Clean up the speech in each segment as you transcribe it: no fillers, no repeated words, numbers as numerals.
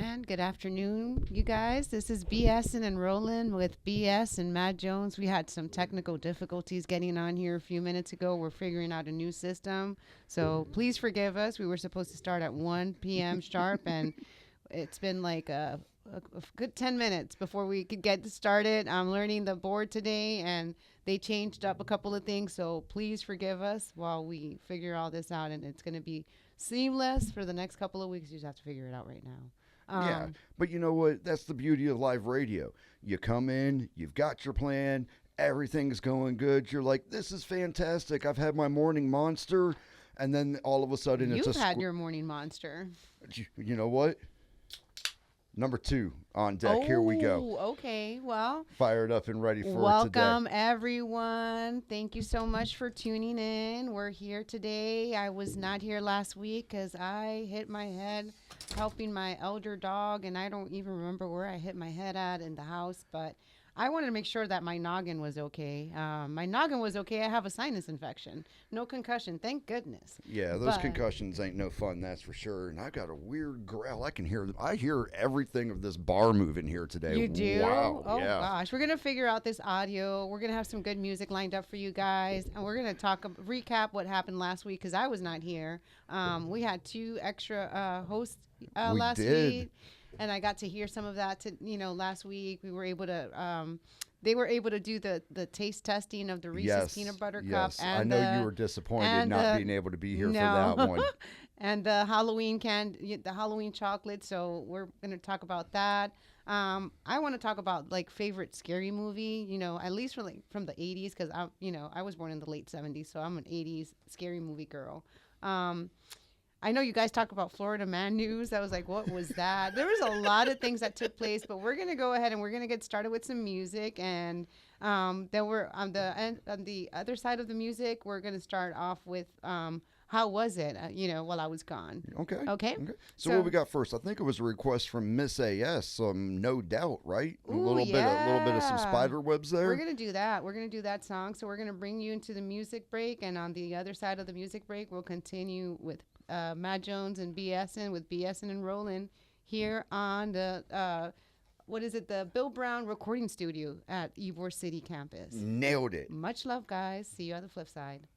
And good afternoon, you guys. This is BSIN and ROLLIN with BS and Matt Jones. We had some technical difficulties getting on here a few minutes ago. We're figuring out a new system. So please forgive us. We were supposed to start at 1 p.m. sharp, and it's been like a good 10 minutes before we could get started. I'm learning the board today, and they changed up a couple of things. So please forgive us while we figure all this out, and it's going to be seamless for the next couple of weeks. You just have to figure it out right now. Yeah, but you know what? That's the beauty of live radio. You come in, you've got your plan, everything's going good. You're like, this is fantastic. I've had my morning monster, and then all of a sudden You've had your morning monster. You know what? Number 2 on deck. Here we go. Okay. Well, fired up and ready for welcome today. Everyone. Thank you so much for tuning in. We're here today. I was not here last week because I hit my head helping my elder dog, and I don't even remember where I hit my head at in the house, but I wanted to make sure that my noggin was okay. My noggin was okay. I have a sinus infection. No concussion. Thank goodness. Yeah, those concussions ain't no fun, that's for sure. And I got a weird growl. I hear everything of this bar moving here today. You do? Wow. Oh, yeah. Gosh. We're going to figure out this audio. We're going to have some good music lined up for you guys. And we're going to recap what happened last week because I was not here. We had 2 extra hosts last week. And I got to hear some of that, last week. We were able to, they were able to do the taste testing of the Reese's Peanut Butter Cup. Yes, I know you were disappointed not being able to be here for that one. And the Halloween the Halloween chocolate. So we're going to talk about that. I want to talk about favorite scary movie, at least from the 80s, because I was born in the late 70s, so I'm an 80s scary movie girl. I know you guys talk about Florida Man News. I was like, what was that? There was a lot of things that took place, but we're going to go ahead and we're going to get started with some music. And then we're on the other side of the music, we're going to start off with how was it, while I was gone. Okay. So what we got first? I think it was a request from Miss AS, No Doubt, right? A little bit of some spider webs there. We're going to do that. We're going to do that song. So we're going to bring you into the music break. And on the other side of the music break, we'll continue with Matt Jones and BSIN with BSIN and ROLLIN here on the the Bill Brown Recording Studio at Ybor City campus. Nailed it. Much love, guys. See you on the flip side.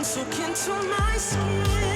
Soak into my skin.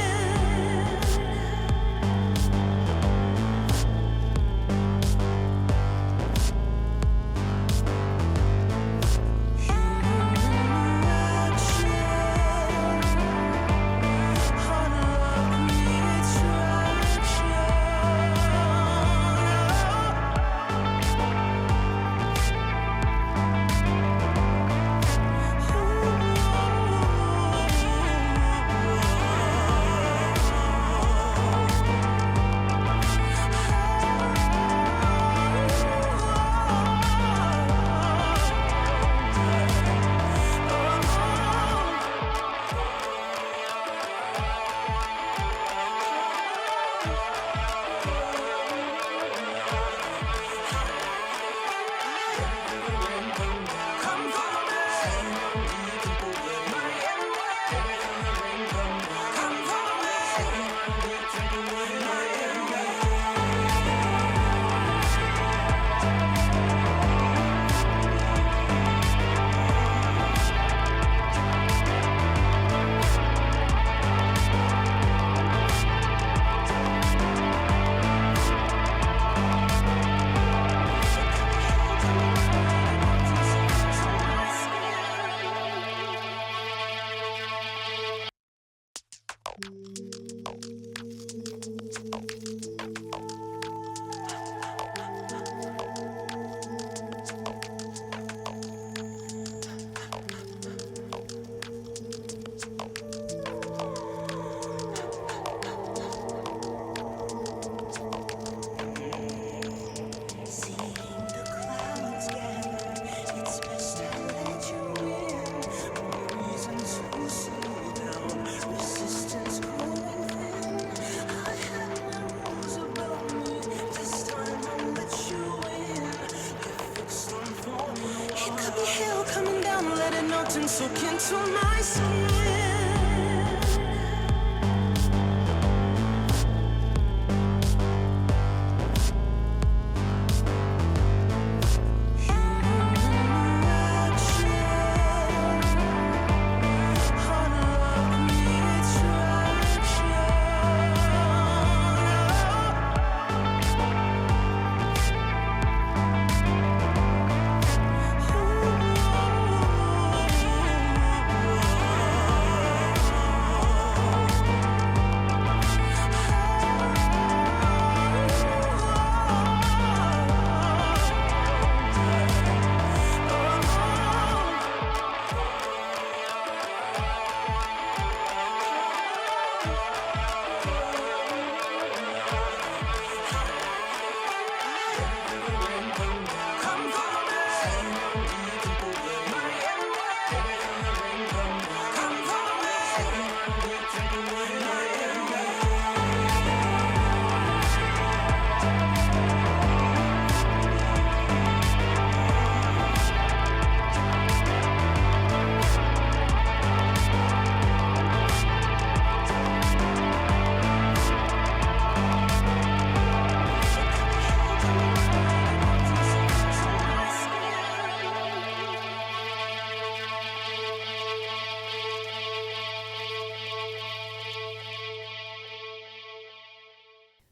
nothing soak into my skin.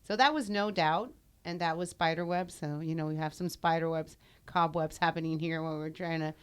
So that was No Doubt, and that was Spiderwebs. So, you know, we have some spiderwebs, cobwebs happening here where we're trying to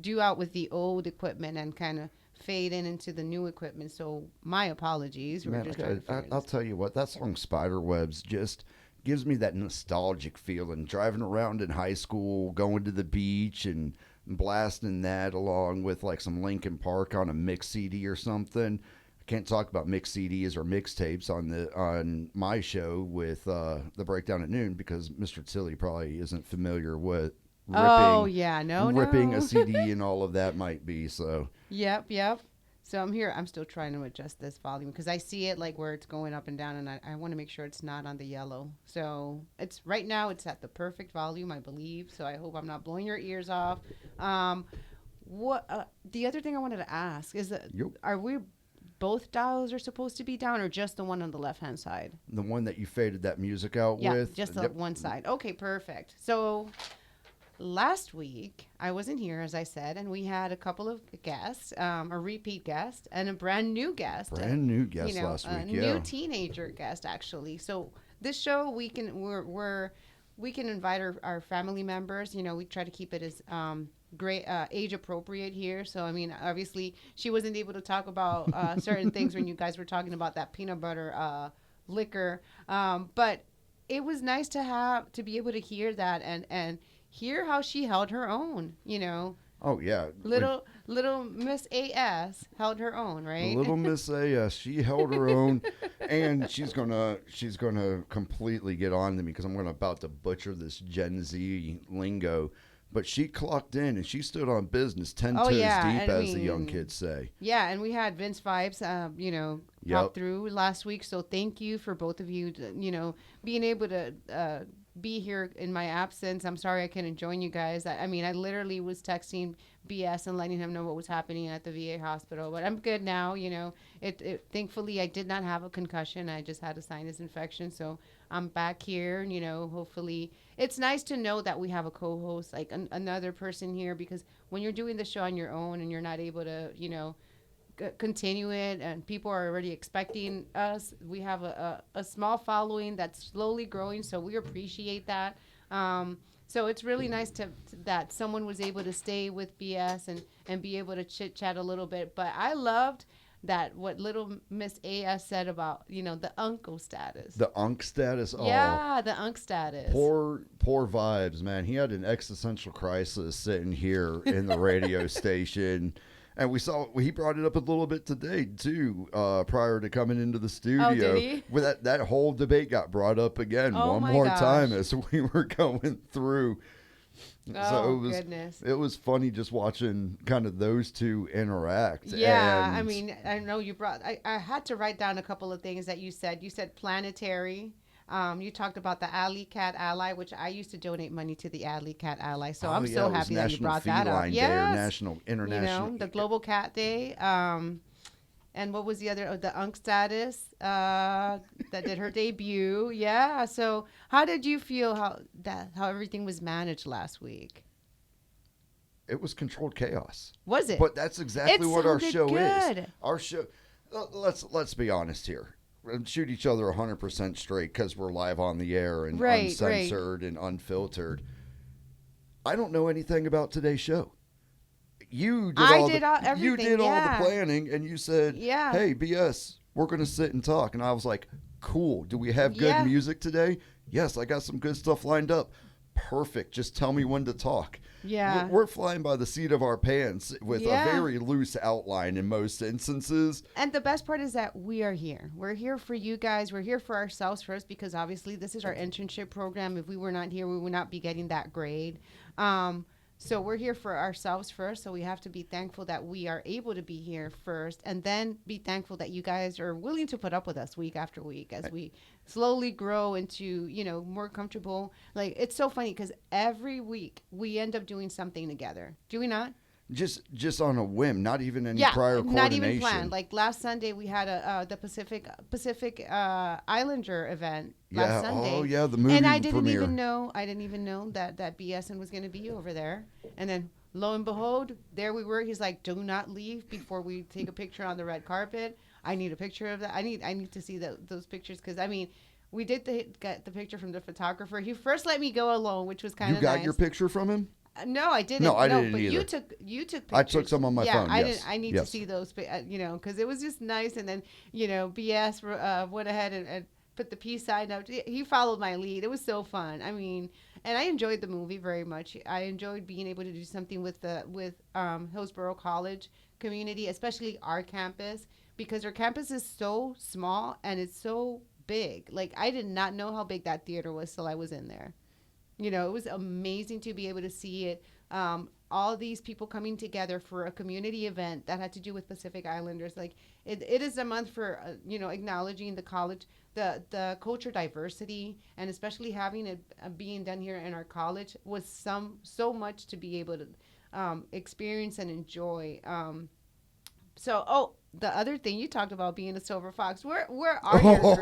do out with the old equipment and kind of fade in into the new equipment. So my apologies. We're Man, just trying to figure I'll this. tell you what, that song Spiderwebs just gives me that nostalgic feeling. Driving around in high school, going to the beach and blasting that along with like some Linkin Park on a mix CD or something. I can't talk about mix CDs or mixtapes on my show with the Breakdown at Noon because Mr. Tilly probably isn't familiar with Oh, yeah. No, ripping no. a CD and all of that might be. So Yep, yep. So I'm here. I'm still trying to adjust this volume because I see it like where it's going up and down, and I want to make sure it's not on the yellow. So it's right now it's at the perfect volume, I believe. So I hope I'm not blowing your ears off. What the other thing I wanted to ask is that Yep. are we both dials are supposed to be down or just the one on the left hand side? the one that you faded that music out Yeah, with, just the yep. one side. Okay, perfect. So last week I wasn't here, as I said, and we had a couple of guests, a repeat guest and a brand new guest. Brand new guest last a week, new yeah. teenager guest actually. So this show we can we can invite our family members. You know, we try to keep it as great age appropriate here. So I mean, obviously she wasn't able to talk about certain things when you guys were talking about that peanut butter liquor, but it was nice to be able to hear that and hear how she held her own. You know, Oh yeah, little Miss AS held her own, right? Little Miss A, she held her own, and she's gonna completely get on to me because I'm about to butcher this Gen Z lingo. But she clocked in and she stood on business 10 Oh, toes yeah, deep, and as the young kids say. Yeah, and we had Vince Vibes, you know, Yep. pop through last week. So thank you for both of you, you know, being able to be here in my absence. I'm sorry I couldn't join you guys. I mean, I literally was texting BS and letting him know what was happening at the VA hospital. But I'm good now, you know. It thankfully, I did not have a concussion. I just had a sinus infection. So I'm back here, you know, hopefully. It's nice to know that we have a co-host, like another person here, because when you're doing the show on your own and you're not able to, you know, continue it and people are already expecting us, we have a small following that's slowly growing, so we appreciate that. So it's really nice that someone was able to stay with BS and be able to chit chat a little bit. But I loved that what little Miss AS said about, you know, the uncle status. The unk status. Yeah, the unk status. Poor Vibes, man. He had an existential crisis sitting here in the radio station. And he brought it up a little bit today, too, prior to coming into the studio. Oh, did he? With that whole debate got brought up again Oh, one my more gosh. time as we were going through. Oh, goodness. It was funny just watching kind of those two interact. Yeah, and I mean, I know you brought. I had to write down a couple of things that you said. You said planetary. You talked about the Alley Cat Ally, which I used to donate money to the Alley Cat Ally. So Oh, I'm yeah, so it was happy that you National brought that up. Feline Day or Yes. National International. The Global Cat Day. And what was the other? Oh, the Unk Status that did her debut. Yeah. So how did you feel how everything was managed last week? It was controlled chaos. Was it? But that's exactly It what our sounded show is. good. Our show. Let's be honest here. Shoot each other 100% straight because we're live on the air and Right, uncensored and unfiltered. I don't know anything about today's show. You did all the planning, and you said, Yeah. "Hey, BS, we're going to sit and talk." And I was like, "Cool. Do we have good Yeah. music today?" "Yes, I got some good stuff lined up." "Perfect. Just tell me when to talk." Yeah. We're flying by the seat of our pants with Yeah. a very loose outline in most instances. And the best part is that we are here. We're here for you guys. We're here for ourselves first because obviously this is our internship program. If we were not here, we would not be getting that grade. So we're here for ourselves first. So we have to be thankful that we are able to be here first, and then be thankful that you guys are willing to put up with us week after week as we slowly grow into, more comfortable. Like, it's so funny because every week we end up doing something together. Do we not? Just on a whim, not even any prior coordination. Not even planned. Like last Sunday, we had the Pacific Islander event last Sunday. Oh yeah, the movie and I premiere. didn't even know that BSIN was going to be over there. And then lo and behold, there we were. He's like, "Do not leave before we take a picture on the red carpet. I need a picture of that. I need to see those pictures because we did get the picture from the photographer. He first let me go alone, which was kind of nice. You got nice. your picture from him? No, I didn't. No, I didn't but either. You took pictures. I took some on my phone. I yes. didn't. I need to see those, because it was just nice. And then, BS went ahead and put the peace sign up. He followed my lead. It was so fun. And I enjoyed the movie very much. I enjoyed being able to do something with Hillsborough College community, especially our campus, because our campus is so small and it's so big. Like, I did not know how big that theater was till I was in there. It was amazing to be able to see it. All these people coming together for a community event that had to do with Pacific Islanders. Like, it is a month for, acknowledging the college, the culture diversity, and especially having it being done here in our college was so much to be able to experience and enjoy. The other thing you talked about being a silver fox. Where are your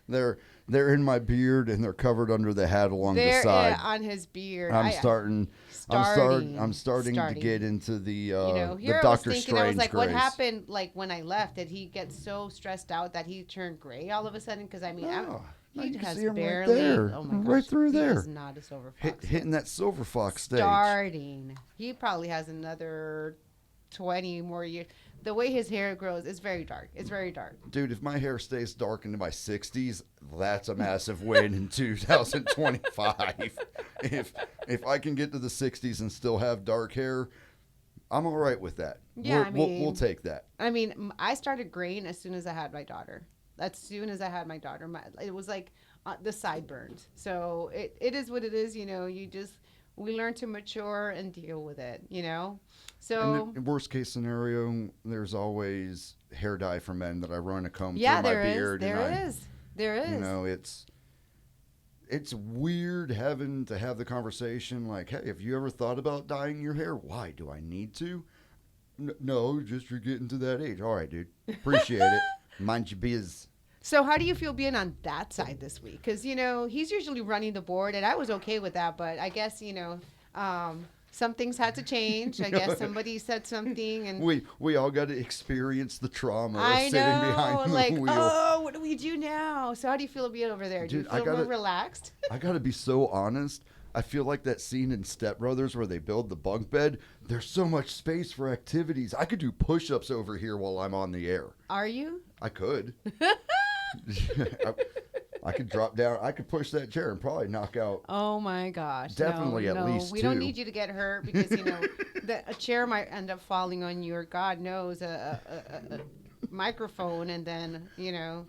grays? They're in my beard and they're covered under the hat along the side. They're on his beard. I'm starting to get into the here the I was Doctor thinking, Strange I was like, what grays. happened? Like when I left, did he get so stressed out that he turned gray all of a sudden? Because he has barely. Right there, oh my gosh, right through he there. is not a silver fox. Hitting that silver fox stage. Starting, he probably has another 20 more years. The way his hair grows is very dark. It's very dark. Dude, if my hair stays dark into my 60s, that's a massive win in 2025. If I can get to the 60s and still have dark hair, I'm all right with that. Yeah, we'll take that. I started graying as soon as I had my daughter. It was like the sideburns. So it is what it is. We learn to mature and deal with it, So, in worst case scenario, there's always hair dye for men that I run a comb through my beard. There is. It's weird having to have the conversation like, hey, have you ever thought about dyeing your hair? Why? Do I need to? No, just you're getting to that age. All right, dude. Appreciate it. Mind your biz. So how do you feel being on that side this week? Because, he's usually running the board, and I was okay with that. But I guess, some things had to change. I guess somebody said something. And we all got to experience the trauma of sitting behind the wheel. Oh, what do we do now? So how do you feel being over there? Dude, do you feel more relaxed? I got to be so honest. I feel like that scene in Step Brothers where they build the bunk bed. There's so much space for activities. I could do push-ups over here while I'm on the air. Are you? I could. I could drop down. I could push that chair and probably knock out. Oh my gosh! Definitely at least we 2. don't need you to get hurt because a chair might end up falling on you, or God knows a microphone, and then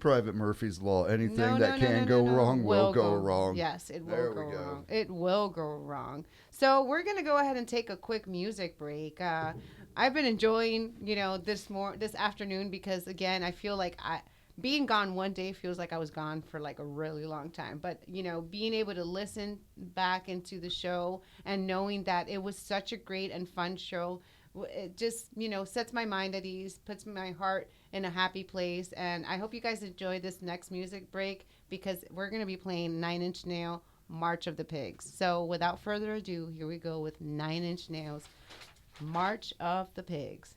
Private Murphy's Law. Anything that can go wrong will go wrong. Yes, it will go wrong. It will go wrong. So we're gonna go ahead and take a quick music break. I've been enjoying this afternoon because again I feel like being gone one day feels like I was gone for like a really long time. But, being able to listen back into the show and knowing that it was such a great and fun show, it just, sets my mind at ease, puts my heart in a happy place. And I hope you guys enjoy this next music break because we're going to be playing Nine Inch Nail, March of the Pigs. So without further ado, here we go with Nine Inch Nails, March of the Pigs.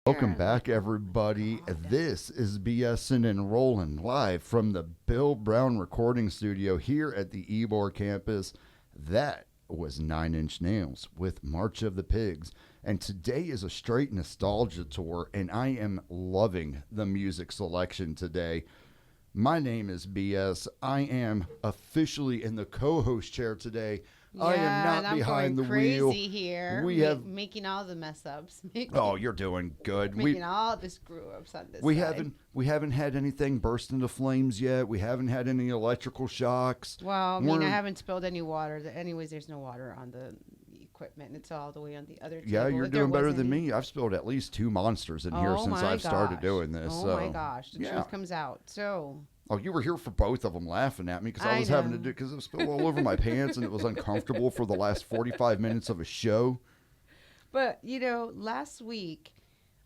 Welcome back, everybody. This is BSIN and ROLLIN live from the Bill Brown Recording Studio here at the Ybor campus. That was Nine Inch Nails with March of the Pigs. And today is a straight nostalgia tour, and I am loving the music selection today. My name is BS. I am officially in the co-host chair today I am Yeah, and not I'm behind the going crazy wheel. here. We have. Making all the mess ups. Oh, you're doing good. Making all the screw ups on this We side. haven't had anything burst into flames yet. We haven't had any electrical shocks. Well, I mean, I We're- haven't spilled any water. Anyways, there's no water on the equipment. It's all the way on the other table. Yeah, you're If there doing better was than any- me. I've spilled at least 2 monsters in here Oh since my I've started gosh. doing this. Oh so, my gosh, the yeah. truth comes out. So, Oh, you were here for both of them laughing at me because I I was having to know. do because it was spilled all over my pants and it was uncomfortable for the last 45 minutes of a show. but last week,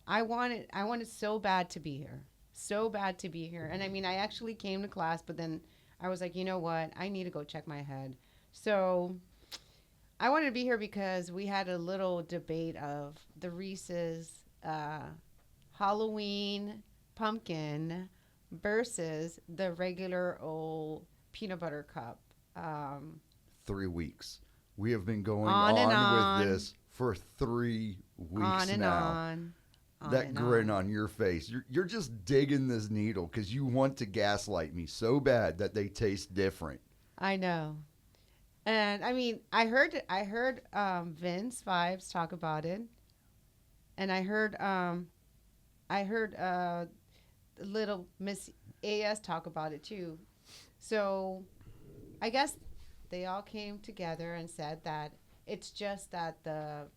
I wanted so bad to be here, so bad to be here, and I mean, I actually came to class, but then I was like, you know what, I need to go check my head. So, I wanted to be here because we had a little debate of the Reese's Halloween pumpkin versus the regular old peanut butter cup. 3 weeks. We have been going On and on. with this for 3 weeks On and now. on. That grin on your face. You're just digging this needle because you want to gaslight me so bad that they taste different. I know. And I mean, I heard Vince Vibes talk about it. And I heard little Miss AS talk about it too. So I guess they all came together and said that it's just that the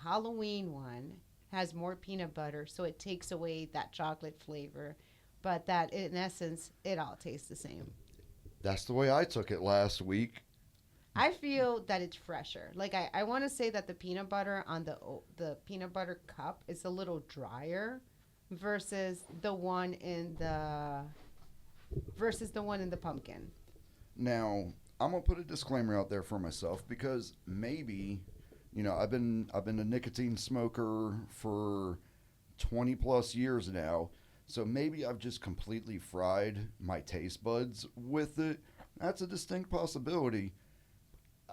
Halloween one has more peanut butter, so it takes away that chocolate flavor, but that in essence it all tastes the same. That's the way I took it last week. I feel that it's fresher. Like I want to say that the peanut butter on the peanut butter cup is a little drier versus the one in the pumpkin. Now, I'm gonna put a disclaimer out there for myself because maybe, I've been a nicotine smoker for 20 plus years now, so maybe I've just completely fried my taste buds with it. That's a distinct possibility.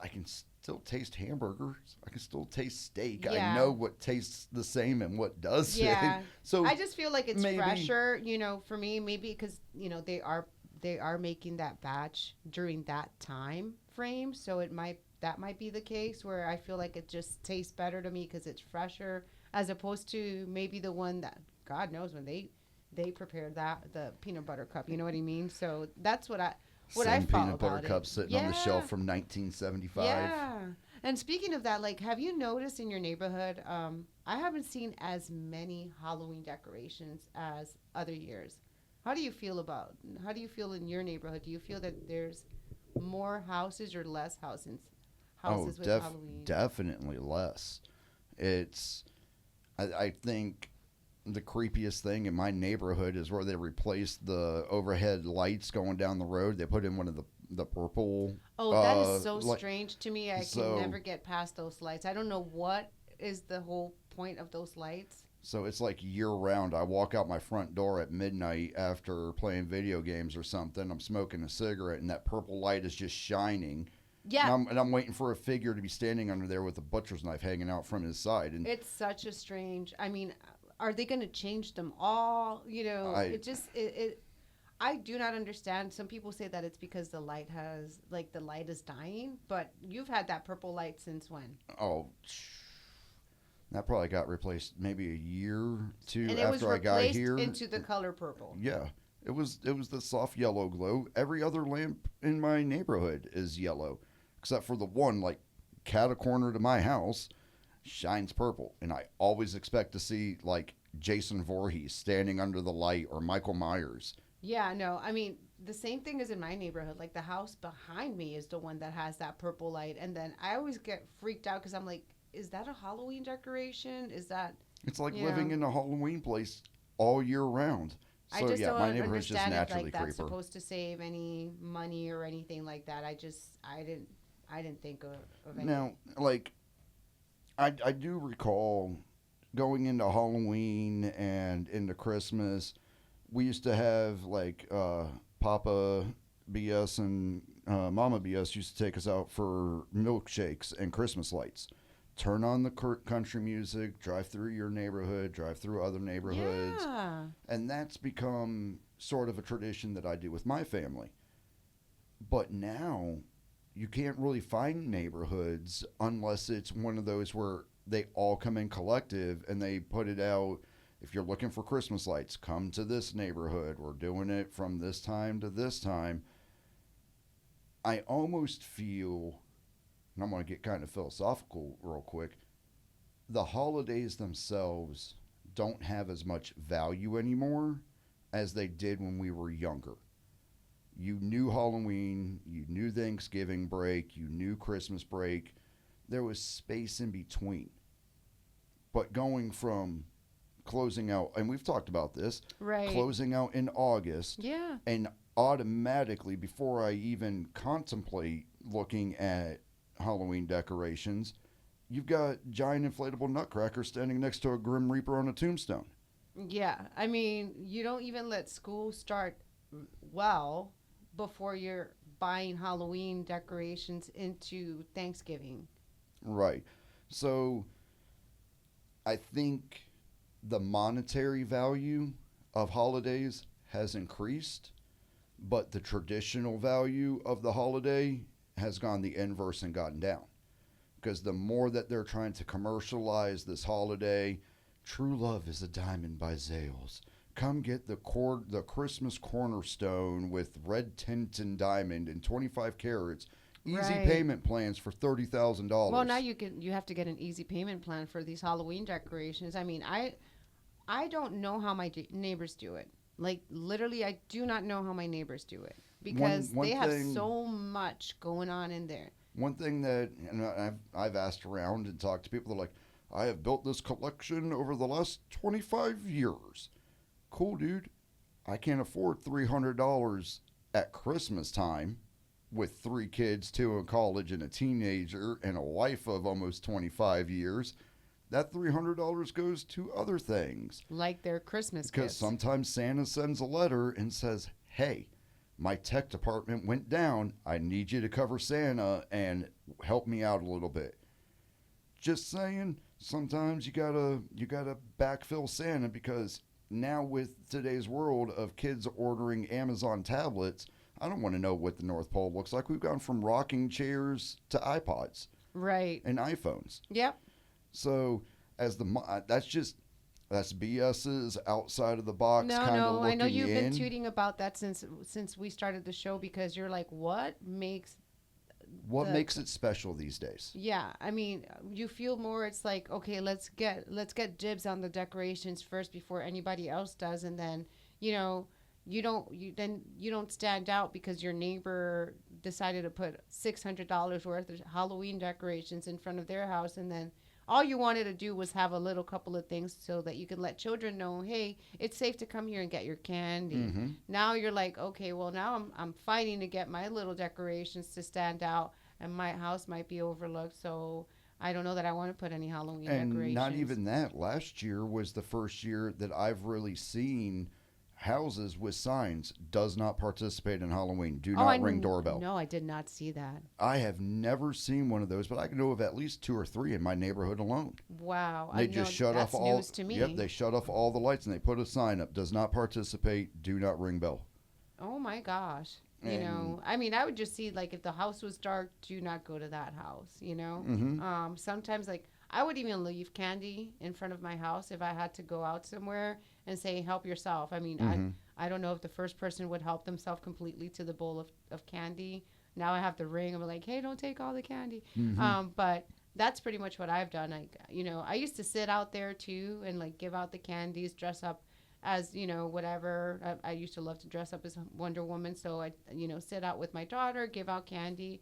I can still taste hamburgers. I can still taste steak. Yeah. I know what tastes the same and what doesn't. Yeah. So I just feel like it's maybe- fresher, for me, maybe because, they are making that batch during that time frame. So that might be the case where I feel like it just tastes better to me because it's fresher as opposed to maybe the one that God knows when they prepared the peanut butter cup. You know what I mean? So that's what I same felt peanut butter about cup it. sitting on the shelf from 1975. Yeah. And speaking of that, like, have you noticed in your neighborhood? I haven't seen as many Halloween decorations as other years. How do you feel in your neighborhood? Do you feel that there's more houses or less houses with Halloween? Definitely less. I think the creepiest thing in my neighborhood is where they replaced the overhead lights going down the road. They put in one of the purple. Oh, that is so like- strange to me. I so- can never get past those lights. I don't know what is the whole point of those lights. So it's like year round. I walk out my front door at midnight after playing video games or something. I'm smoking a cigarette, and that purple light is just shining. Yeah. And I'm waiting for a figure to be standing under there with a butcher's knife hanging out from his side. And It's such a strange. I mean, are they going to change them all? I do not understand. Some people say that it's because the light is dying, but you've had that purple light since when? That probably got replaced maybe a year or two And it was after I got replaced here. into the color purple. Yeah. It was the soft yellow glow. Every other lamp in my neighborhood is yellow, except for the one like cat corner to my house shines purple, and I always expect to see like Jason Voorhees standing under the light or Michael Myers. Yeah, no. I mean, the same thing is in my neighborhood. Like the house behind me is the one that has that purple light, and then I always get freaked out because I'm like, is that a Halloween decoration? Is that? It's like Yeah. living in a Halloween place all year round. I So just yeah, don't my neighborhood's just understand if naturally like that's creeper. supposed to save any money or anything like that. I didn't think of any. Now, like, I do recall going into Halloween and into Christmas. We used to have like Papa BS and Mama BS used to take us out for milkshakes and Christmas lights. Turn on the country music, drive through your neighborhood, drive through other neighborhoods. Yeah. And that's become sort of a tradition that I do with my family. But now you can't really find neighborhoods unless it's one of those where they all come in collective and they put it out. If you're looking for Christmas lights, come to this neighborhood. We're doing it from this time to this time. I almost feel, and I'm going to get kind of philosophical real quick, the holidays themselves don't have as much value anymore as they did when we were younger. You knew Halloween, you knew Thanksgiving break, you knew Christmas break. There was space in between. But going from closing out, and we've talked about this, Right. closing out in August, Yeah. and automatically, before I even contemplate looking at Halloween decorations, you've got giant inflatable nutcrackers standing next to a Grim Reaper on a tombstone. Yeah. I mean, you don't even let school start well before you're buying Halloween decorations into Thanksgiving. Right. So I think the monetary value of holidays has increased, but the traditional value of the holiday has gone the inverse and gotten down. Because the more that they're trying to commercialize this holiday, true love is a diamond by Zales. Come get the Christmas cornerstone with red tint and diamond and 25 carats. Easy Right. payment plans for $30,000. Well, now you have to get an easy payment plan for these Halloween decorations. I mean, I don't know how my neighbors do it. Like literally, I do not know how my neighbors do it because One they have thing- so much going on in there. One thing that, and I've asked around and talked to people, they're like, I have built this collection over the last 25 years. Cool, dude. I can't afford $300 at Christmas time with 3 kids, 2 in college, and a teenager, and a wife of almost 25 years. That $300 goes to other things. Like their Christmas Because gifts. sometimes Santa sends a letter and says, hey, my tech department went down. I need you to cover Santa and help me out a little bit. Just saying, sometimes you gotta backfill Santa, because now with today's world of kids ordering Amazon tablets, I don't want to know what the North Pole looks like. We've gone from rocking chairs to iPods Right. and iPhones. Yep. So that's BS's outside of the box No, kind of no. looking I know you've been in. tweeting about that since we started the show, because you're like, what makes What the- makes it special these days? Yeah, I mean, you feel more. It's like, okay, let's get dibs on the decorations first before anybody else does, and then you don't stand out because your neighbor decided to put $600 worth of Halloween decorations in front of their house, and then all you wanted to do was have a little couple of things so that you could let children know, hey, it's safe to come here and get your candy. Mm-hmm. Now you're like, okay, well now I'm fighting to get my little decorations to stand out, and my house might be overlooked, so I don't know that I want to put any Halloween And decorations. not even that. Last year was the first year that I've really seen houses with signs, does not participate in Halloween, do not ring doorbell. No, I did not see that. I have never seen one of those, but I can know of at least 2 or 3 in my neighborhood alone. Wow. They just shut off that's all. news to me. Yep, they shut off all the lights and they put a sign up: does not participate, do not ring bell. Oh my gosh. And- I mean, I would just see, like, if the house was dark, do not go to that house, Mhm. Sometimes, like, I would even leave candy in front of my house if I had to go out somewhere and say, help yourself. I mean, Mhm. I don't know if the first person would help themselves completely to the bowl of candy. Now I have to ring. I'm like, hey, don't take all the candy. Mhm. But that's pretty much what I've done. Like, I used to sit out there too and like give out the candies, dress up as, whatever. I used to love to dress up as Wonder Woman. So I, sit out with my daughter, give out candy.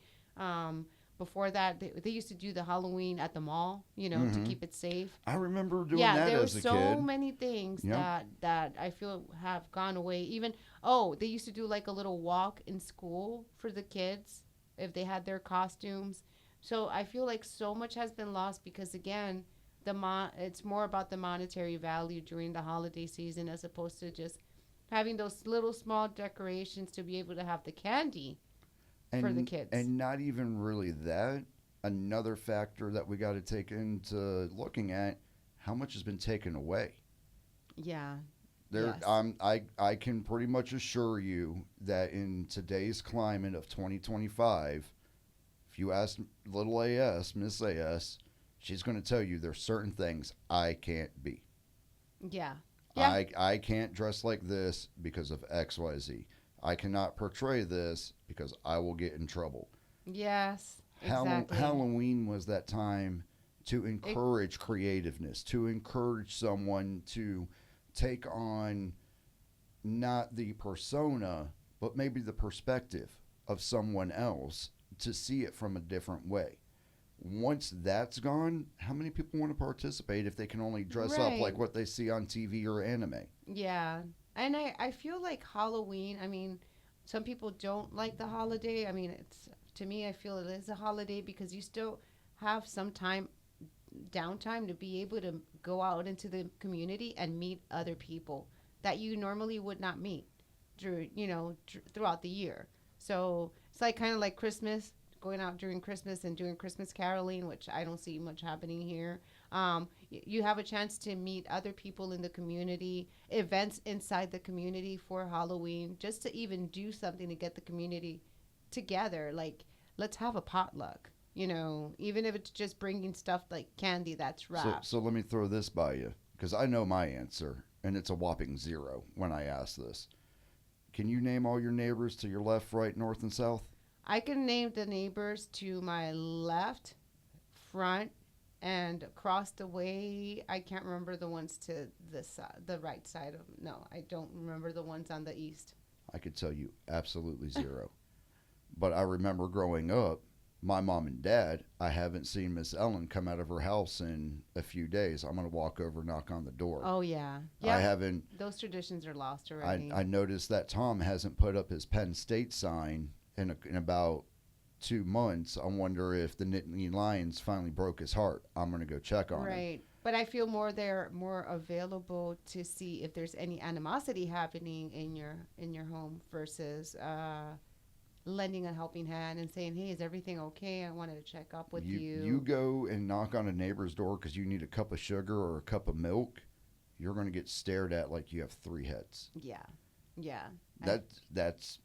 Before that, they used to do the Halloween at the mall, to keep it safe. I remember doing Yeah, that there were as a so kid. many things Yep. that I feel have gone away. Even they used to do like a little walk in school for the kids if they had their costumes. So I feel like so much has been lost because again, it's more about the monetary value during the holiday season as opposed to just having those little small decorations to be able to have the candy for the kids. And not even really that. Another factor that we got to take into looking at, how much has been taken away. Yeah. There, Yes. I can pretty much assure you that in today's climate of 2025, you ask little AS, Miss AS, she's going to tell you there's certain things I can't be. Yeah. Yeah. I can't dress like this because of XYZ. I cannot portray this because I will get in trouble. Yes. Exactly. Halloween was that time to encourage creativeness, to encourage someone to take on not the persona, but maybe the perspective of someone else to see it from a different way. Once that's gone, how many people want to participate if they can only dress up like what they see on TV or anime? Yeah. And I feel like Halloween, I mean, some people don't like the holiday. I mean, to me, I feel it is a holiday because you still have some downtime to be able to go out into the community and meet other people that you normally would not meet throughout the year. So it's like kind of like Christmas, going out during Christmas and doing Christmas caroling, which I don't see much happening here. You have a chance to meet other people in the community, events inside the community for Halloween, just to even do something to get the community together. Like, let's have a potluck, even if it's just bringing stuff like candy that's wrapped. So let me throw this by you, because I know my answer, and it's a whopping 0 when I ask this. Can you name all your neighbors to your left, right, north, and south? I can name the neighbors to my left, front, and across the way. I can't remember the ones to the right side of. No, I don't remember the ones on the east. I could tell you absolutely 0. But I remember growing up, my mom and dad, I haven't seen Miss Ellen come out of her house in a few days. I'm going to walk over, knock on the door. Oh, yeah. Yeah. I haven't. Those traditions are lost already. I noticed that Tom hasn't put up his Penn State sign in about 2 months. I wonder if the Nittany Lions finally broke his heart. I'm going to go check on him. Right. But I feel they're more available to see if there's any animosity happening in your home versus lending a helping hand and saying, hey, is everything okay? I wanted to check up with you. You go and knock on a neighbor's door because you need a cup of sugar or a cup of milk, you're going to get stared at like you have 3 heads. Yeah. Yeah. That's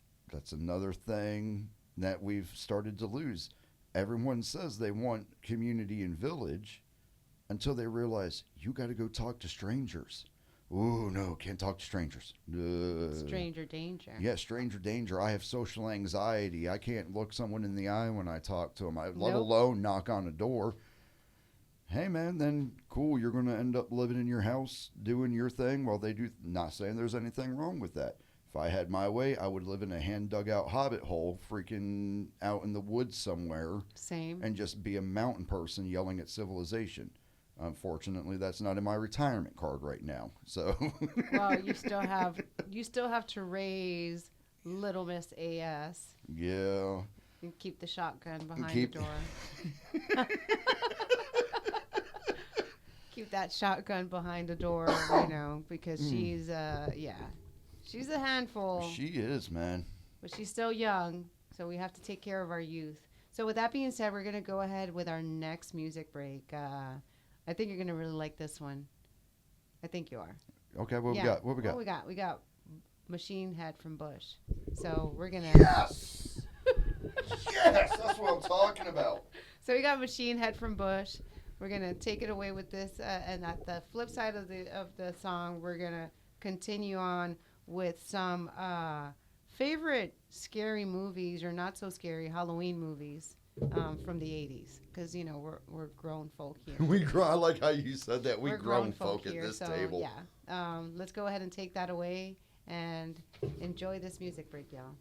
another thing that we've started to lose. Everyone says they want community and village until they realize you got to go talk to strangers. Ooh, no, can't talk to strangers. Stranger danger. Yeah, stranger danger. I have social anxiety. I can't look someone in the eye when I talk to them, let alone knock on a door. Hey, man, then cool. You're going to end up living in your house, doing your thing while they do. Not saying there's anything wrong with that. If I had my way, I would live in a hand-dug-out hobbit hole, freaking out in the woods somewhere. Same. And just be a mountain person yelling at civilization. Unfortunately, that's not in my retirement card right now. So. Well, you still have to raise little Miss AS. Yeah. And keep the shotgun behind the door. Keep that shotgun behind the door, because she's she's a handful. She is, man. But she's still young, so we have to take care of our youth. So with that being said, we're gonna go ahead with our next music break. I think you're going to really like this one. I think you are. Okay, what we got? What we got? We got Machine Head from Bush. So we're going to... Yes! Yes! That's what I'm talking about. So we got Machine Head from Bush. We're going to take it away with this. And at the flip side of the song, we're going to continue on with some favorite scary movies or not so scary Halloween movies. From the 80s, because we're grown folk here. I like how you said that. We're grown folk at this table. Yeah. Let's go ahead and take that away and enjoy this music break, y'all.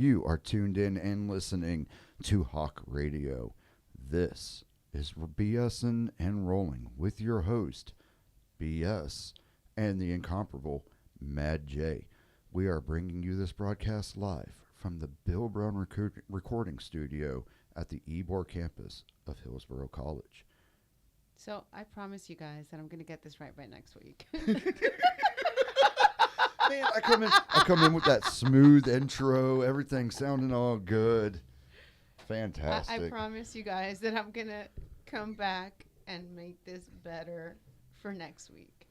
You are tuned in and listening to Hawk Radio. This is BSIN and Rolling with your host, BS, and the incomparable Mad J. We are bringing you this broadcast live from the Bill Brown recording studio at the Ybor campus of Hillsborough College. So I promise you guys that I'm going to get this right by next week. Man, I come in with that smooth intro, everything sounding all good. Fantastic. I promise you guys that I'm going to come back and make this better for next week.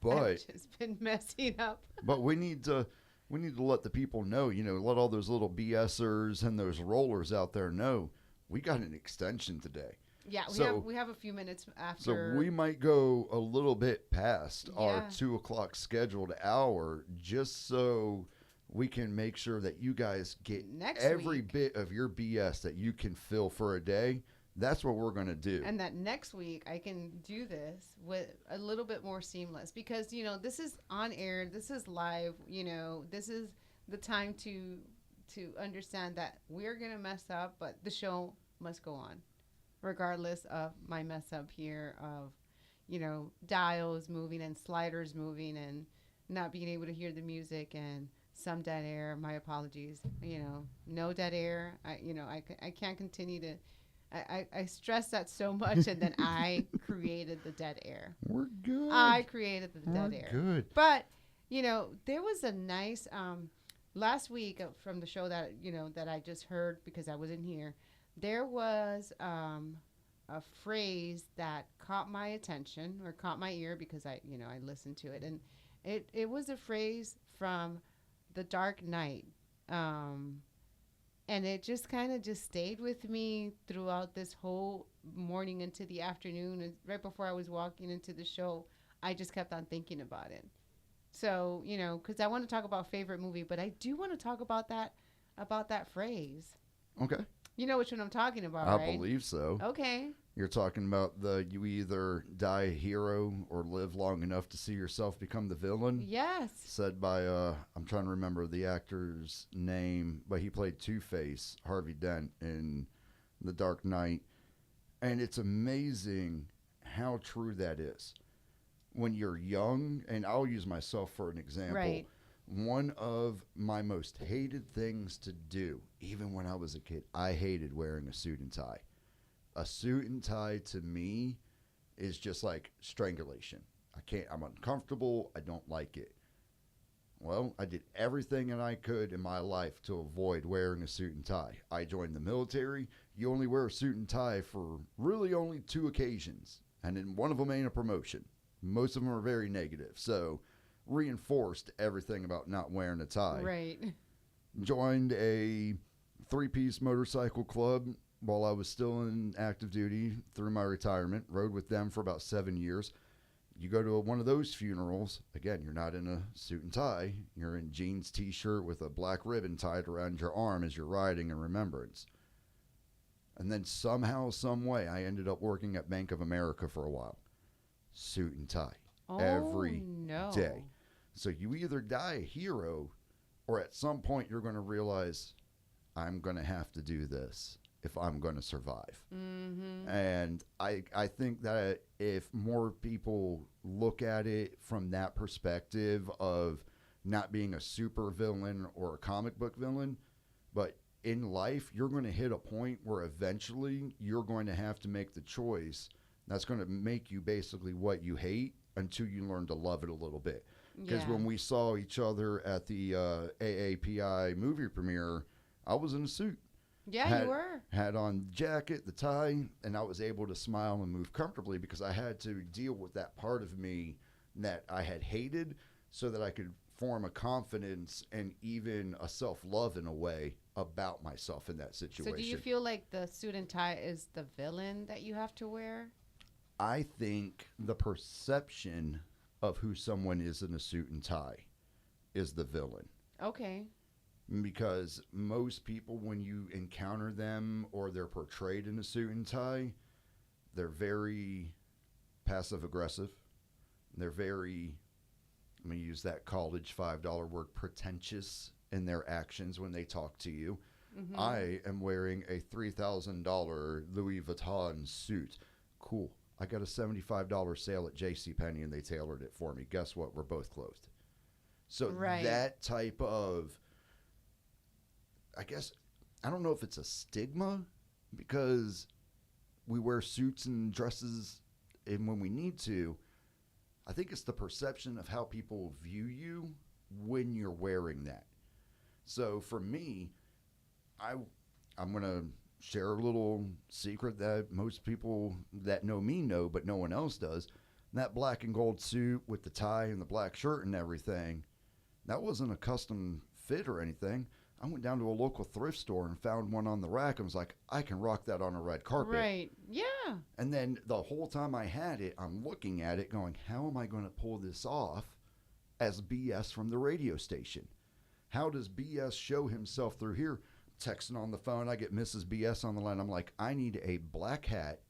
But I've just been messing up. But we need to let the people know, let all those little BSers and those rollers out there know we got an extension today. Yeah, we have a few minutes after. So we might go a little bit past our Yeah. 2:00 scheduled hour just so we can make sure that you guys get Next every week. bit of your BS that you can fill for a day. That's what we're going to do. And that next week I can do this with a little bit more seamless because, this is on air. This is live. This is the time to understand that we're going to mess up, but the show must go on regardless of my mess up here of, dials moving and sliders moving and not being able to hear the music and some dead air. My apologies. No dead air. I can't continue to. I stress that so much, and then I created the dead air. We're good. I created the We're dead air. good. But, there was a nice, last week from the show that, that I just heard because I wasn't here, there was a phrase that caught my attention or caught my ear because I listened to it. And it was a phrase from The Dark Knight. And it just kind of just stayed with me throughout this whole morning into the afternoon. And right before I was walking into the show, I just kept on thinking about it. So, because I want to talk about favorite movie, but I do want to talk about that phrase. Okay. You know which one I'm talking about, I right? believe so. Okay. You're talking about you either die a hero or live long enough to see yourself become the villain. Yes. Said by, I'm trying to remember the actor's name, but he played Two-Face, Harvey Dent, in The Dark Knight. And it's amazing how true that is. When you're young, and I'll use myself for an example. Right. One of my most hated things to do, even when I was a kid, I hated wearing a suit and tie. A suit and tie to me is just like strangulation. I'm uncomfortable. I don't like it. Well, I did everything that I could in my life to avoid wearing a suit and tie. I joined the military. You only wear a suit and tie for really only 2 occasions. And in one of them ain't a promotion. Most of them are very negative. So reinforced everything about not wearing a tie. Right. Joined a 3-piece motorcycle club while I was still in active duty through my retirement. Rode with them for about 7 years. You go to one of those funerals, again, you're not in a suit and tie. You're in jeans, t-shirt with a black ribbon tied around your arm as you're riding in remembrance. And then somehow, some way, I ended up working at Bank of America for a while. Suit and tie. Every day. So you either die a hero, or at some point you're going to realize, I'm going to have to do this if I'm going to survive. Mm-hmm. And I think that if more people look at it from that perspective of not being a super villain or a comic book villain, but in life, you're going to hit a point where eventually you're going to have to make the choice that's going to make you basically what you hate until you learn to love it a little bit. Because when we saw each other at the AAPI movie premiere, I was in a suit. Yeah, you were. Had on the jacket, the tie, and I was able to smile and move comfortably because I had to deal with that part of me that I had hated so that I could form a confidence and even a self-love in a way about myself in that situation. So do you feel like the suit and tie is the villain that you have to wear? I think the perception of who someone is in a suit and tie is the villain. Okay. Because most people, when you encounter them or they're portrayed in a suit and tie, they're very passive aggressive. They're very, I'm going to use that college $5 word, pretentious in their actions when they talk to you. Mm-hmm. I am wearing a $3,000 Louis Vuitton suit. Cool. I got a $75 sale at JCPenney and they tailored it for me. Guess what? We're both clothed. So Right. that type of, I guess, I don't know if it's a stigma because we wear suits and dresses and when we need to. I think it's the perception of how people view you when you're wearing that. So for me, I'm going to share a little secret that most people that know me know, but no one else does. That black and gold suit with the tie and the black shirt and everything, that wasn't a custom fit or anything. I went down to a local thrift store and found one on the rack and was like, I can rock that on a red carpet. Right. Yeah. And then the whole time I had it, I'm looking at it going, how am I going to pull this off as BS from the radio station? How does BS show himself through here? Texting on the phone, I get Mrs. BS on the line. I'm like, I need a black hat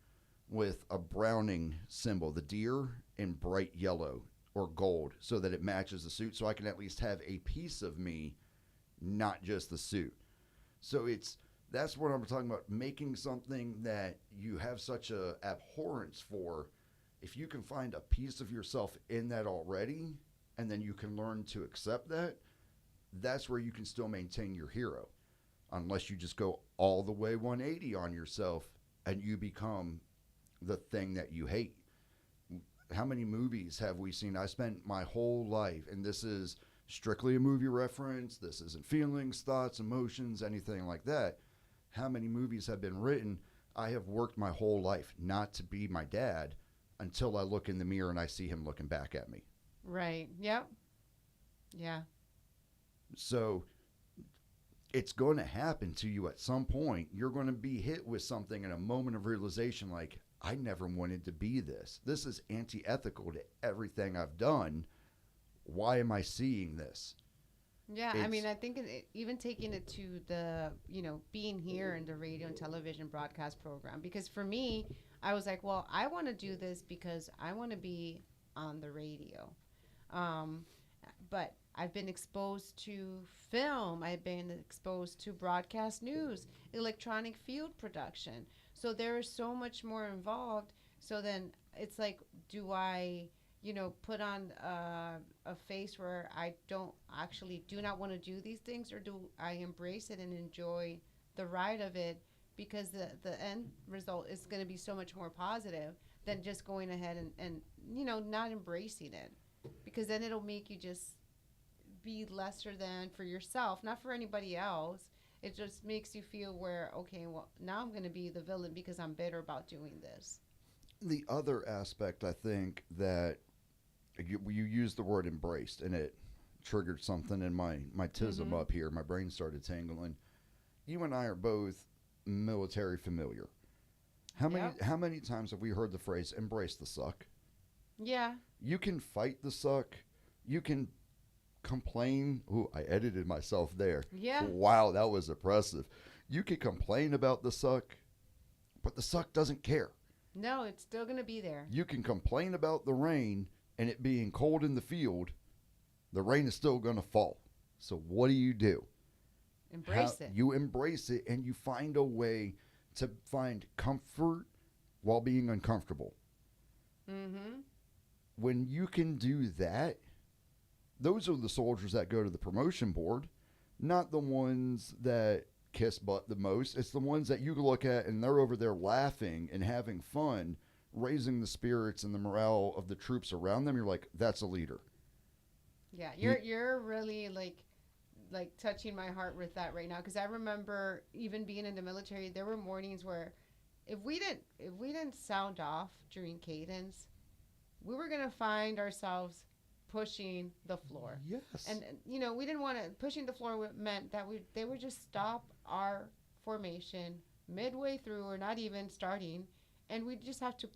with a Browning symbol, the deer, in bright yellow or gold so that it matches the suit so I can at least have a piece of me, not just the suit. So that's what I'm talking about, making something that you have such a abhorrence for. If you can find a piece of yourself in that already, and then you can learn to accept that, that's where you can still maintain your hero. Unless you just go all the way 180 on yourself and you become the thing that you hate. How many movies have we seen? I spent my whole life, and this is strictly a movie reference. This isn't feelings, thoughts, emotions, anything like that. How many movies have been written? I have worked my whole life not to be my dad until I look in the mirror and I see him looking back at me. Right. Yep. Yeah. So it's going to happen to you at some point. You're going to be hit with something in a moment of realization like, I never wanted to be this. This is antithetical to everything I've done. Why am I seeing this? Yeah, I mean, I think even taking it to the, being here in the radio and television broadcast program, because for me, I was like, well, I want to do this because I want to be on the radio. But I've been exposed to film. I've been exposed to broadcast news, electronic field production. So there is so much more involved. So then it's like, do I, put on a face where I do not want to do these things, or do I embrace it and enjoy the ride of it? Because the end result is going to be so much more positive than just going ahead and not embracing it. Because then it'll make you just be lesser than for yourself, not for anybody else. It just makes you feel where, okay, well, now I'm going to be the villain because I'm bitter about doing this. The other aspect, I think, that you used the word embraced, and it triggered something in my tism up here. My brain started tingling. You and I are both military familiar. How many times have we heard the phrase, embrace the suck? Yeah. You can fight the suck. You can complain. Ooh, I edited myself there. Yeah. Wow, that was oppressive. You can complain about the suck, but the suck doesn't care. No, it's still going to be there. You can complain about the rain and it being cold in the field. The rain is still going to fall. So what do? Embrace it. You embrace it, and you find a way to find comfort while being uncomfortable. Mm-hmm. When you can do that, those are the soldiers that go to the promotion board, not the ones that kiss butt the most. It's the ones that you look at and they're over there laughing and having fun, raising the spirits and the morale of the troops around them. You're like, that's a leader. Yeah, you're really like touching my heart with that right now, because I remember even being in the military, there were mornings where if we didn't sound off during cadence, we were gonna find ourselves pushing the floor. Yes. And we didn't want to. Pushing the floor meant that they would just stop our formation midway through, or not even starting, and we just have to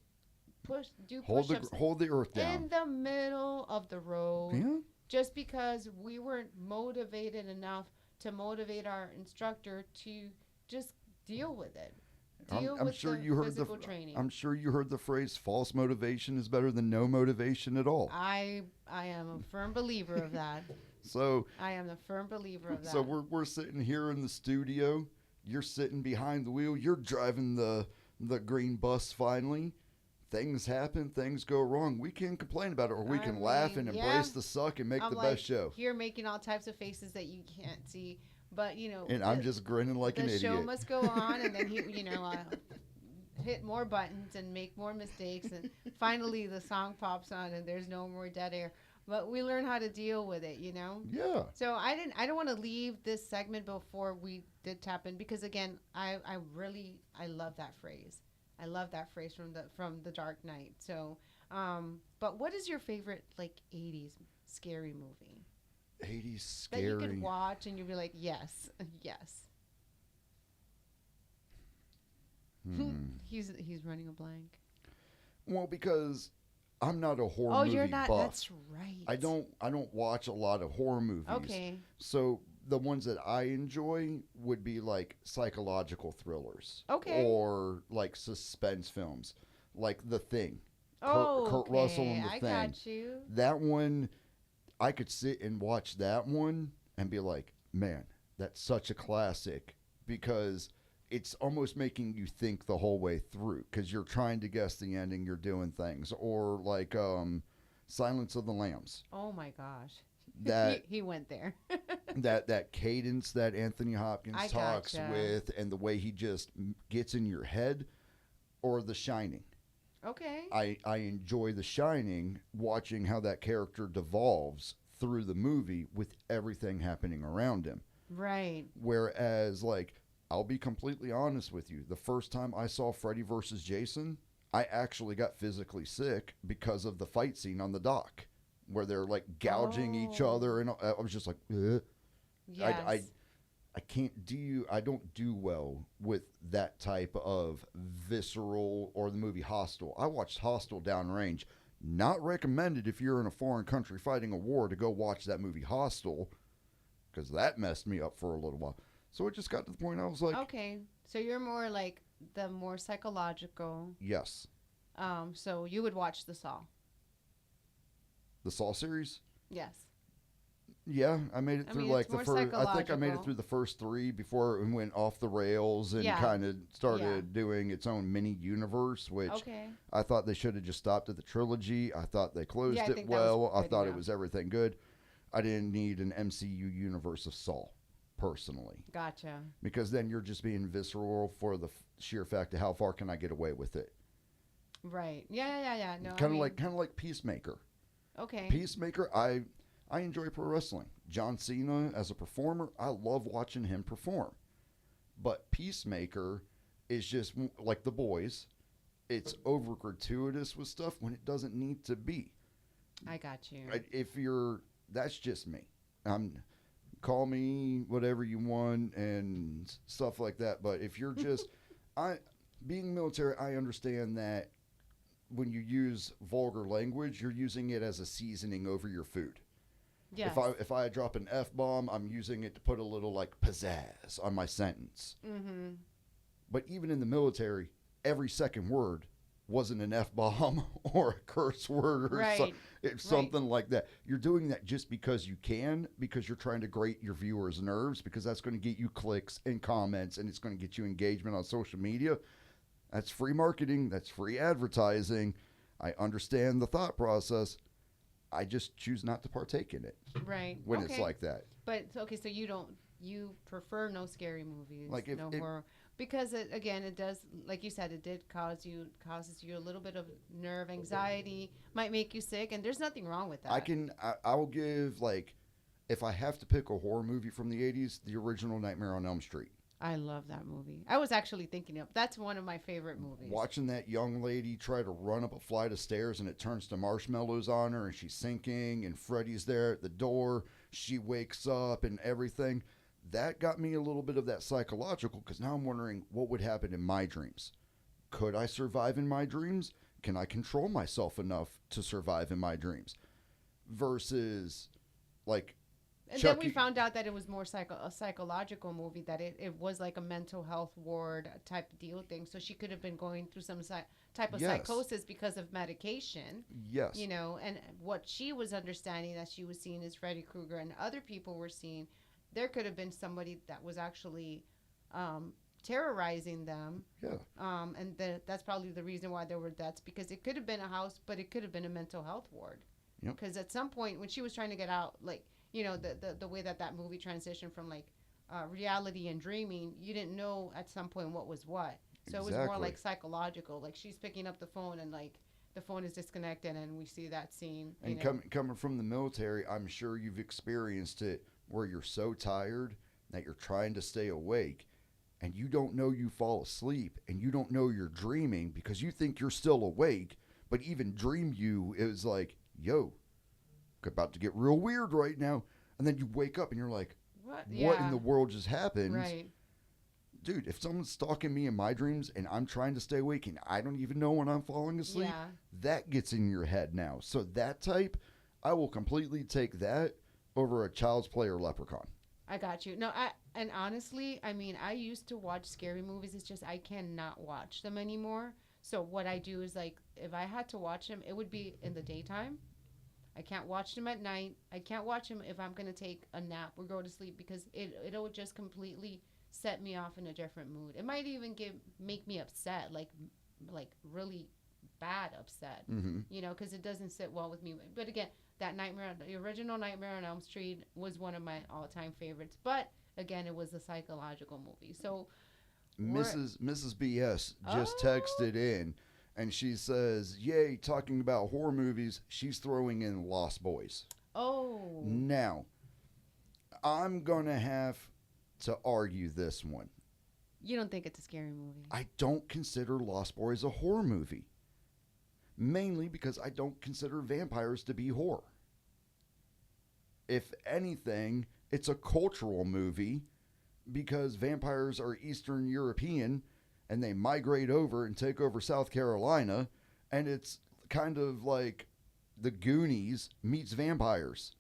push-ups hold the earth down in the middle of the road. Yeah. Just because we weren't motivated enough to motivate our instructor to just deal with it. I'm sure you heard physical training. I'm sure you heard the phrase false motivation is better than no motivation at all. I am a firm believer of that. So I am a firm believer of that. so we're sitting here in the studio. You're sitting behind the wheel. You're driving the green bus finally. Things happen, things go wrong. We can complain about it, or we can laugh and embrace the suck and make I'm the like, best show. You're making all types of faces that you can't see, but And I'm just grinning like an the idiot. show must go on, and then he, hit more buttons and make more mistakes, and finally the song pops on, and there's no more dead air. But we learn how to deal with it, Yeah. So I don't want to leave this segment before we did tap in, because again, I love that phrase. I love that phrase from the Dark Knight. So, but what is your favorite 80s scary movie 80s scary. that you could watch and you'd be like, yes, yes. He's running a blank. Well, because I'm not a horror movie you're not. buff. That's right. I don't watch a lot of horror movies. Okay. So the ones that I enjoy would be like psychological thrillers. Okay. Or like suspense films, like The Thing. Oh, Kurt Russell and The I Thing. got you. That one, I could sit and watch that one and be like, man, that's such a classic, because it's almost making you think the whole way through, because you're trying to guess the ending, you're doing things. Or like Silence of the Lambs. Oh my gosh. That he went there. that cadence that Anthony Hopkins talks gotcha. with, and the way he just gets in your head. Or The Shining. Okay. I enjoy The Shining, watching how that character devolves through the movie with everything happening around him. Right. Whereas, like, I'll be completely honest with you. The first time I saw Freddy vs. Jason, I actually got physically sick because of the fight scene on the dock, where they're like gouging each other, and I was just like, ugh. Yes. I can't do. I don't do well with that type of visceral, or the movie Hostel. I watched Hostel downrange. Not recommended if you're in a foreign country fighting a war to go watch that movie Hostel, because that messed me up for a little while. So it just got to the point I was like, okay, so you're more like the more psychological. yes. So you would watch The Saw. The Saw series? Yes. Yeah, I made it through mean, like it's the more first. I think I made it psychological. through the first three before it went off the rails and Yeah. kind of started Yeah. doing its own mini universe, which Okay. I thought they should have just stopped at the trilogy. I thought they closed Yeah, I it think that was well. I good thought it enough. was everything good. I didn't need an MCU universe of Saw, personally, Gotcha. because then you're just being visceral for the sheer fact of how far can I get away with it. Right. Yeah. No. Kind of like Peacemaker. Okay. Peacemaker, I enjoy pro wrestling. John Cena as a performer, I love watching him perform. But Peacemaker is just like The Boys. It's over gratuitous with stuff when it doesn't need to be. I got you. That's just me. Call me whatever you want and stuff like that. But if you're just, being military, I understand that when you use vulgar language, you're using it as a seasoning over your food. Yes. If I drop an F-bomb, I'm using it to put a little like pizzazz on my sentence. Mm-hmm. But even in the military, every second word wasn't an F-bomb or a curse word or Right. something like that. You're doing that just because you can, because you're trying to grate your viewers' nerves, because that's going to get you clicks and comments, and it's going to get you engagement on social media. That's free marketing. That's free advertising. I understand the thought process. I just choose not to partake in it Right. when okay. it's like that. But okay, so you prefer no scary movies, Like no horror, because it does, like you said, it causes you a little bit of nerve anxiety, might make you sick, and there's nothing wrong with that. I will give, like, if I have to pick a horror movie from the 80s, the original Nightmare on Elm Street. I love that movie. I was actually thinking of that's one of my favorite movies. Watching that young lady try to run up a flight of stairs and it turns to marshmallows on her and she's sinking and Freddy's there at the door. She wakes up and everything. That got me a little bit of that psychological, because now I'm wondering what would happen in my dreams. Could I survive in my dreams? Can I control myself enough to survive in my dreams? Versus, like, And then we Chucky. found out that it was more a psychological movie, that it was like a mental health ward type deal thing. So she could have been going through some type of Yes. psychosis because of medication, Yes. you know, and what she was understanding that she was seeing is Freddy Krueger and other people were seeing. There could have been somebody that was actually terrorizing them. Yeah. And that's probably the reason why there were deaths, because it could have been a house, but it could have been a mental health ward. Yep. Because at some point when she was trying to get out, like, you know, the way that movie transitioned from like reality and dreaming, you didn't know at some point what was what. So it was more Exactly. like psychological. Like she's picking up the phone and like the phone is disconnected, and we see that scene. And coming from the military, I'm sure you've experienced it where you're so tired that you're trying to stay awake and you don't know you fall asleep and you don't know you're dreaming because you think you're still awake, but even dream you is like, yo, about to get real weird right now. And then you wake up and you're like, what in the world just happened? Right. Dude, if someone's stalking me in my dreams and I'm trying to stay awake and I don't even know when I'm falling asleep, Yeah. that gets in your head now. So that type, I will completely take that over a Child's Play or Leprechaun. I got you. No, and honestly, I mean, I used to watch scary movies. It's just I cannot watch them anymore. So what I do is, like, if I had to watch them, it would be in the daytime. I can't watch them at night. I can't watch them if I'm going to take a nap or go to sleep, because it'll just completely set me off in a different mood. It might even make me upset, like really bad upset, you know, because it doesn't sit well with me. But again, the original Nightmare on Elm Street was one of my all-time favorites. But again, it was a psychological movie. So Mrs. BS just texted in, and she says, yay, talking about horror movies, she's throwing in Lost Boys. Oh. Now, I'm going to have to argue this one. You don't think it's a scary movie? I don't consider Lost Boys a horror movie. Mainly because I don't consider vampires to be horror. If anything, it's a cultural movie because vampires are Eastern European and they migrate over and take over South Carolina, and it's kind of like the Goonies meets vampires.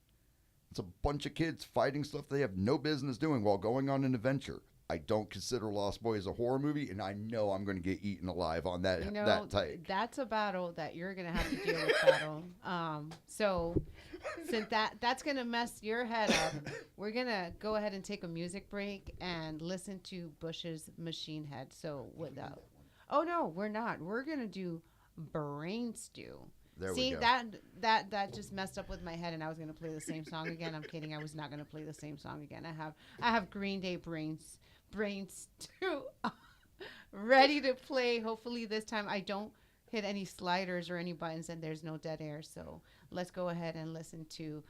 It's a bunch of kids fighting stuff they have no business doing while going on an adventure. I don't consider Lost Boys a horror movie, and I know I'm going to get eaten alive on that, that take. That's a battle that you're going to have to deal with, battle. So since that's going to mess your head up, we're going to go ahead and take a music break and listen to Bush's Machine Head. So without, oh no, we're not. We're going to do Brain Stew. There See, we go. that just messed up with my head, and I was going to play the same song again. I'm kidding. I was not going to play the same song again. I have Green Day Brain Stew ready to play. Hopefully this time I don't hit any sliders or any buttons and there's no dead air. So let's go ahead and listen to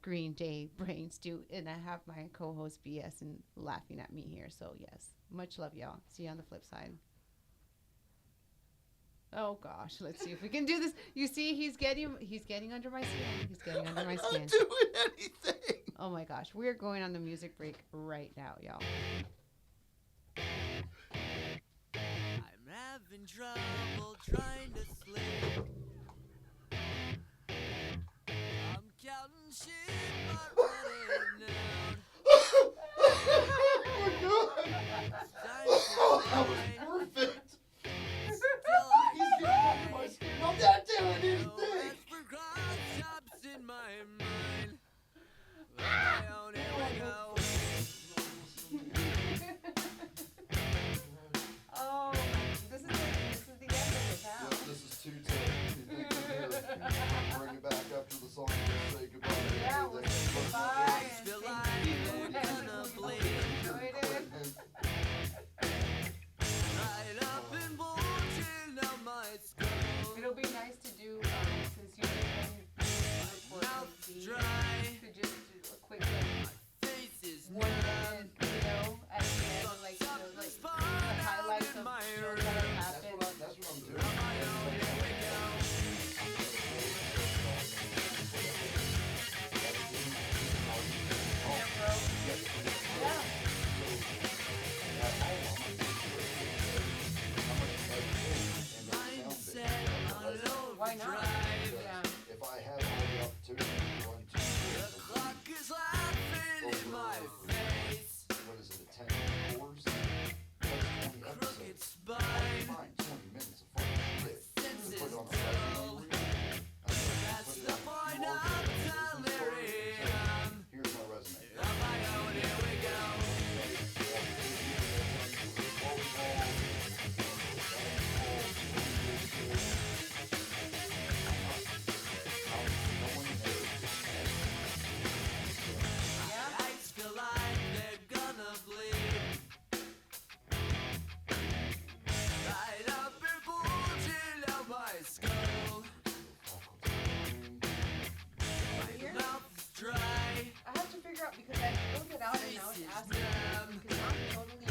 Green Day Brain Stew. And I have my co-host BS and laughing at me here. So yes, much love, y'all. See you on the flip side. Oh gosh, let's see if we can do this. You see, he's getting under my skin. He's getting under my skin. I'm not doing anything. Oh my gosh, we're going on the music break right now, y'all. I'm having trouble trying to sleep. I'm counting sheep, but running down. Oh, that was perfect. He's getting under my skin. I'm not doing anything. In my mind. Here we go. Oh, this is the end of it now. Yep, this is 2:10. Bring it back after the song and say goodbye. Yeah, we'll say goodbye. out and I was asking them because I'm totally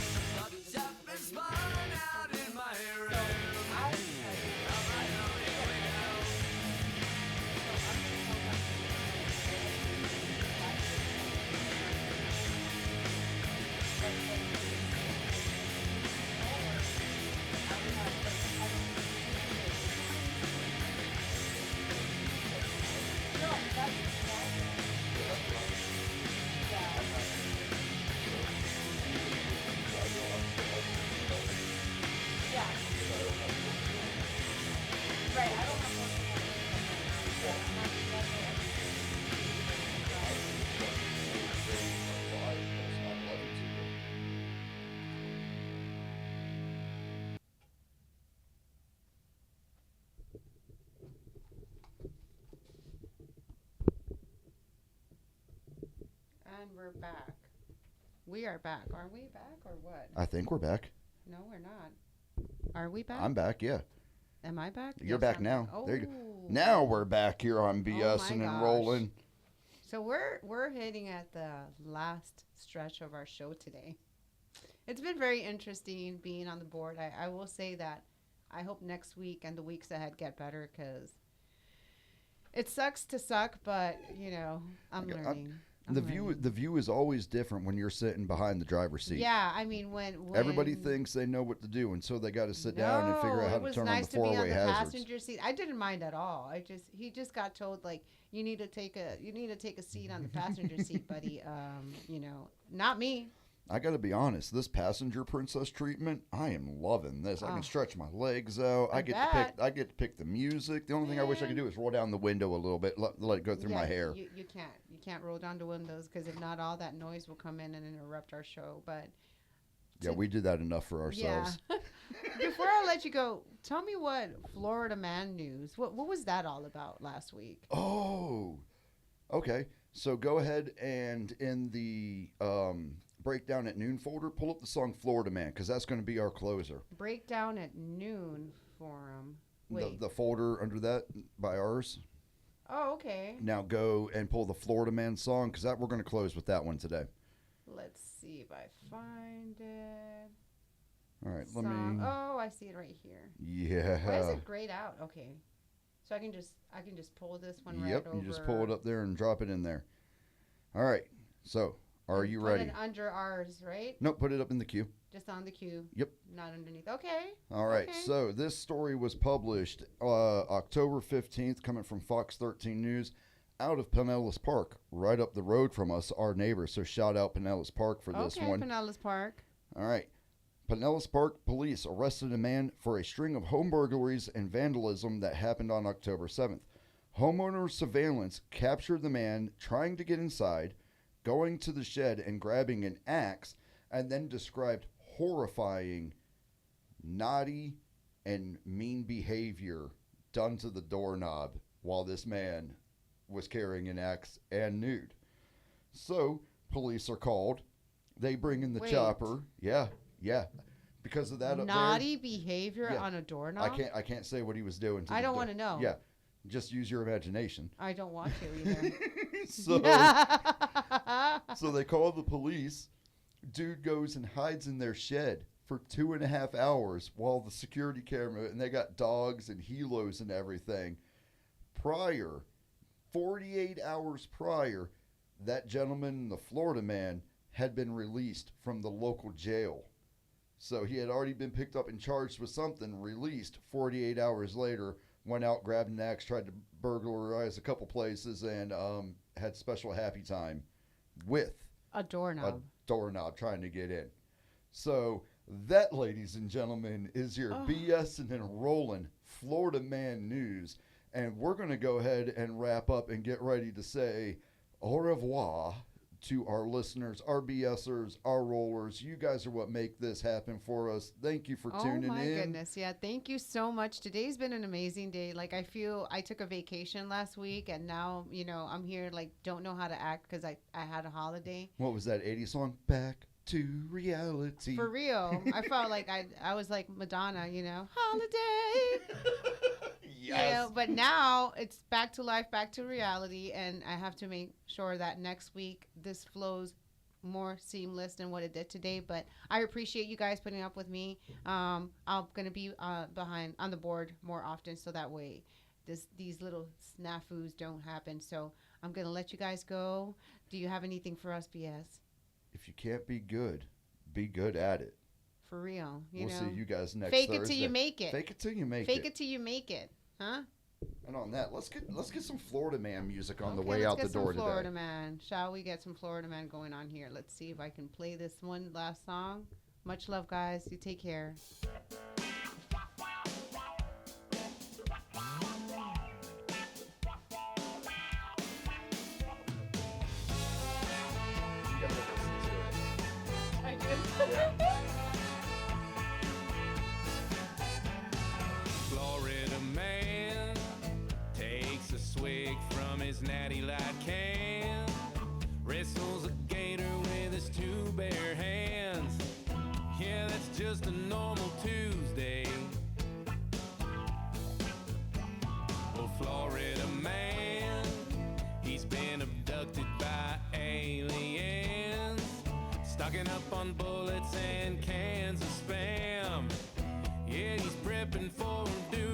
And we're back. We are back. Are we back or what? I think we're back. No, we're not. Are we back? I'm back, yeah. Am I back? You're Yes, back I'm now. Back. Oh. There you go. Now we're back here on BSIN and gosh. ROLLIN. So we're hitting at the last stretch of our show today. It's been very interesting being on the board. I will say that I hope next week and the weeks ahead get better because it sucks to suck, but I'm learning. The view is always different when you're sitting behind the driver's seat. Yeah, I mean when everybody thinks they know what to do, and so they got to sit down and figure out how to turn on the four-way hazards. It was nice to be on the passenger seat. I didn't mind at all. He just got told like you need to take a seat on the passenger seat, buddy. Not me. I got to be honest. This passenger princess treatment, I am loving this. I can stretch my legs out. I get to pick the music. The only thing I wish I could do is roll down the window a little bit, let it go through my hair. You can't roll down the windows because if not, all that noise will come in and interrupt our show. But yeah, we did that enough for ourselves. Yeah. Before I let you go, tell me what Florida man news. What was that all about last week? Oh, okay. So go ahead and in the Breakdown at Noon folder, pull up the song Florida Man, because that's going to be our closer. Breakdown at Noon forum. Wait. The folder under that by ours. Oh, okay. Now go and pull the Florida Man song, because we're going to close with that one today. Let's see if I find it. All right, let me. Oh, I see it right here. Yeah. Why is it grayed out? Okay. So I can just pull this one right over. Yep, you just pull it up there and drop it in there. All right. So, are you ready? Put it under ours, right? Nope, put it up in the queue. Just on the queue. Yep. Not underneath. Okay. All right. Okay. So, this story was published October 15th, coming from Fox 13 News, out of Pinellas Park, right up the road from us, our neighbors. So, shout out Pinellas Park for this one. Okay, Pinellas Park. All right. Pinellas Park police arrested a man for a string of home burglaries and vandalism that happened on October 7th. Homeowner surveillance captured the man trying to get inside, going to the shed and grabbing an axe, and then described horrifying, naughty, and mean behavior done to the doorknob while this man was carrying an axe and nude. So, police are called. They bring in the chopper. Yeah. Because of that naughty behavior on a doorknob? I can't say what he was doing to I don't want to know. Yeah. Just use your imagination. I don't want to either. So they call the police. Dude goes and hides in their shed for 2.5 hours while the security camera, and they got dogs and helos and everything. 48 hours prior, that gentleman, the Florida man, had been released from the local jail. So he had already been picked up and charged with something, released 48 hours later, went out, grabbed an axe, tried to burglarize a couple places, and had special happy time with a doorknob. Trying to get in. So that, ladies and gentlemen, is your BSIN and ROLLIN Florida Man news. And we're going to go ahead and wrap up and get ready to say au revoir to our listeners, our BSers, our rollers. You guys are what make this happen for us. Thank you for tuning in. Oh, my goodness. Yeah, thank you so much. Today's been an amazing day. Like, I feel I took a vacation last week, and now, I'm here, like, don't know how to act because I had a holiday. What was that 80s song? Back to reality. For real. I felt like I was like Madonna, holiday. Yes. But now it's back to life, back to reality, and I have to make sure that next week this flows more seamless than what it did today. But I appreciate you guys putting up with me. I'm gonna be behind on the board more often, so that way these little snafus don't happen. So I'm gonna let you guys go. Do you have anything for us, BS? If you can't be good at it. For real, We'll know. see you guys next Fake Thursday. it till you make it. Fake it till you make Fake it. it till you make it, huh? And on that, let's get some Florida Man music on the Okay, way let's out the get some door Florida today. Man. Shall we get some Florida Man going on here? Let's see if I can play this one last song. Much love, guys. You take care. I do. Florida man takes a swig from his natty light can, wrestles a gator with his two bare hands. Yeah, that's just a normal Tuesday. Well, Florida man, he's been abducted by aliens, stocking up on bullets and cans of spam. Yeah, he's prepping for duty.